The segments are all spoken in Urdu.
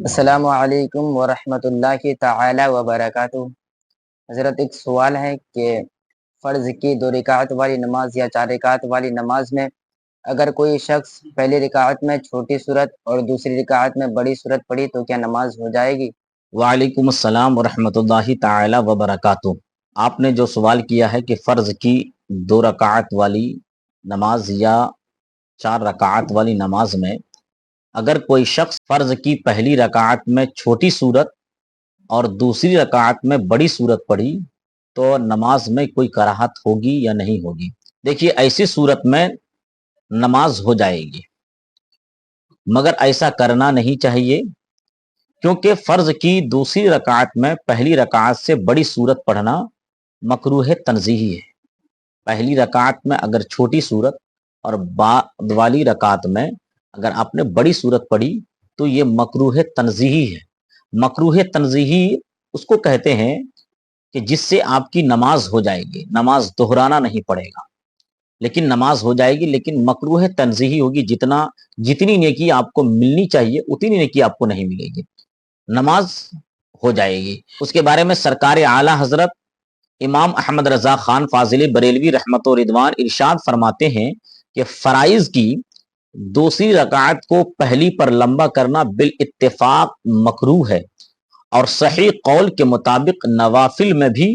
السلام علیکم ورحمۃ اللہ تعالی وبرکاتہ۔ حضرت ایک سوال ہے کہ فرض کی 2 رکعت والی نماز یا 4 رکعت والی نماز میں اگر کوئی شخص پہلی رکعت میں چھوٹی صورت اور دوسری رکعت میں بڑی صورت پڑھی تو کیا نماز ہو جائے گی؟ وعلیکم السلام ورحمۃ اللہ تعالی وبرکاتہ۔ آپ نے جو سوال کیا ہے کہ فرض کی 2 رکعت والی نماز یا 4 رکعت والی نماز میں اگر کوئی شخص فرض کی پہلی رکعت میں چھوٹی صورت اور دوسری رکعت میں بڑی صورت پڑھی تو نماز میں کوئی کراہت ہوگی یا نہیں ہوگی؟ دیکھیے، ایسی صورت میں نماز ہو جائے گی، مگر ایسا کرنا نہیں چاہیے، کیونکہ فرض کی دوسری رکعت میں پہلی رکعت سے بڑی صورت پڑھنا مکروہ تنزیہی ہے۔ پہلی رکعت میں اگر چھوٹی صورت اور بعد والی رکعت میں اگر آپ نے بڑی صورت پڑھی تو یہ مکروہ تنزیہی ہے۔ مکروہ تنزیہی اس کو کہتے ہیں کہ جس سے آپ کی نماز ہو جائے گی، نماز دہرانا نہیں پڑے گا، لیکن نماز ہو جائے گی، لیکن مکروہ تنزیہی ہوگی، جتنی نیکی آپ کو ملنی چاہیے اتنی نیکی آپ کو نہیں ملے گی، نماز ہو جائے گی۔ اس کے بارے میں سرکار اعلی حضرت امام احمد رضا خان فاضلی بریلوی رحمت و رضوان ارشاد فرماتے ہیں کہ فرائض کی دوسری رکعت کو پہلی پر لمبا کرنا بالاتفاق مکروہ ہے، اور صحیح قول کے مطابق نوافل میں بھی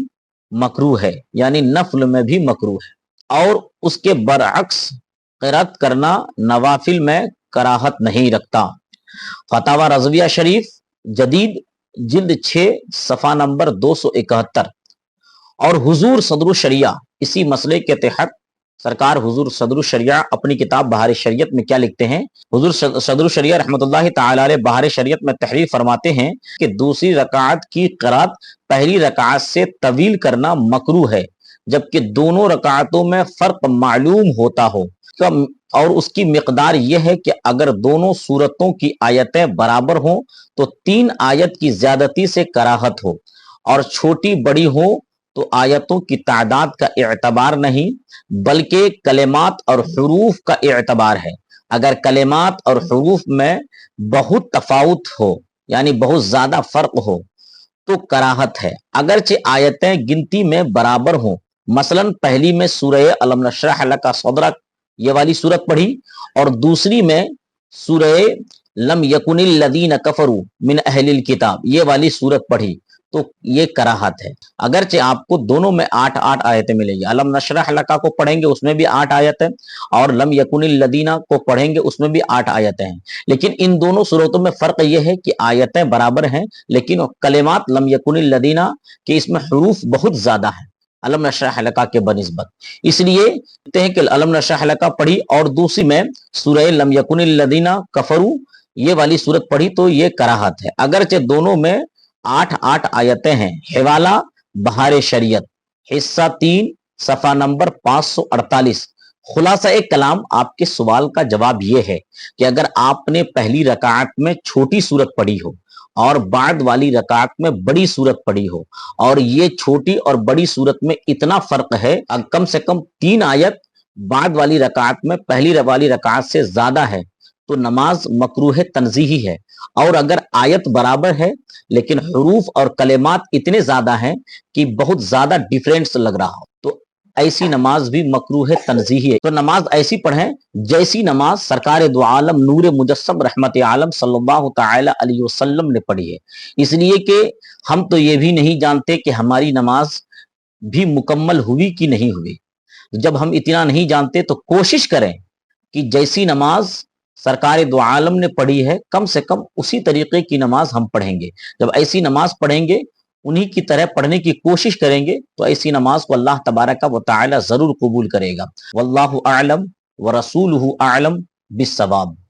مکروہ ہے، یعنی نفل میں بھی مکروہ ہے، اور اس کے برعکس قرات کرنا نوافل میں کراہت نہیں رکھتا۔ فتاوی رضویہ شریف جدید جلد 6 صفحہ نمبر 271۔ اور حضور صدر الشریعہ اسی مسئلے کے تحت سرکار حضور صدر الشریعہ اپنی کتاب بہار شریعت میں کیا لکھتے ہیں؟ حضور صدر الشریعہ رحمۃ اللہ تعالی علیہ بہار شریعت میں تحریر فرماتے ہیں کہ دوسری رکعت کی قرات پہلی رکعت سے طویل کرنا مکروہ ہے، جبکہ دونوں رکعتوں میں فرق معلوم ہوتا ہو، اور اس کی مقدار یہ ہے کہ اگر دونوں صورتوں کی آیتیں برابر ہوں تو 3 آیت کی زیادتی سے کراہت ہو، اور چھوٹی بڑی ہو تو آیتوں کی تعداد کا اعتبار نہیں بلکہ کلمات اور حروف کا اعتبار ہے۔ اگر کلمات اور حروف میں بہت تفاوت ہو، یعنی بہت زیادہ فرق ہو، تو کراہت ہے، اگرچہ آیتیں گنتی میں برابر ہوں۔ مثلا پہلی میں سورہ الم نشرح لک صدرک یہ والی صورت پڑھی اور دوسری میں سورہ لم یکن الذین کفروا من اہل الکتاب یہ والی صورت پڑھی تو یہ کراہت ہے، اگرچہ آپ کو دونوں میں 8 آیتیں ملیں گی۔ الم نشرح لک کو پڑھیں گے اس میں بھی 8 آیتیں، اور لم یکن الذین کو پڑھیں گے اس میں بھی 8 آیتیں ہیں، لیکن ان دونوں صورتوں میں فرق یہ ہے کہ آیتیں برابر ہیں، لیکن کلمات لم یکن الذین کہ اس میں حروف بہت زیادہ ہیں علم نشرح لک کے بنسبت، اس لیے کہتے ہیں کہ علم نشرح لک پڑھی اور دوسری میں سورہ لم یکن الذین کفروا یہ والی صورت پڑھی تو یہ کراہت ہے، اگرچہ دونوں میں 8 آیتیں ہیں۔ حوالہ بہار شریعت حصہ 3 صفحہ نمبر 548۔ خلاصہ کلام آپ کے سوال کا جواب یہ ہے کہ اگر آپ نے پہلی رکعت میں چھوٹی صورت پڑھی ہو اور بعد والی رکعت میں بڑی صورت پڑھی ہو، اور یہ چھوٹی اور بڑی صورت میں اتنا فرق ہے کم سے کم 3 آیت بعد والی رکعت میں پہلی والی رکعت سے زیادہ ہے، تو نماز مکروہ تنزیہی ہے، اور اگر آیت برابر ہے لیکن حروف اور کلمات اتنے زیادہ ہیں کہ بہت زیادہ ڈیفرنس لگ رہا ہو تو ایسی نماز بھی مکروہ تنزیہی ہے۔ تو نماز ایسی پڑھیں جیسی نماز سرکار دو عالم نور مجسم رحمت عالم صلی اللہ تعالی علیہ وسلم نے پڑھی ہے، اس لیے کہ ہم تو یہ بھی نہیں جانتے کہ ہماری نماز بھی مکمل ہوئی کہ نہیں ہوئی۔ جب ہم اتنا نہیں جانتے تو کوشش کریں کہ جیسی نماز سرکار دو عالم نے پڑھی ہے کم سے کم اسی طریقے کی نماز ہم پڑھیں گے۔ جب ایسی نماز پڑھیں گے، انہی کی طرح پڑھنے کی کوشش کریں گے تو ایسی نماز کو اللہ تبارک و تعالی ضرور قبول کرے گا۔ واللہ اعلم ورسولہ اعلم بالصواب۔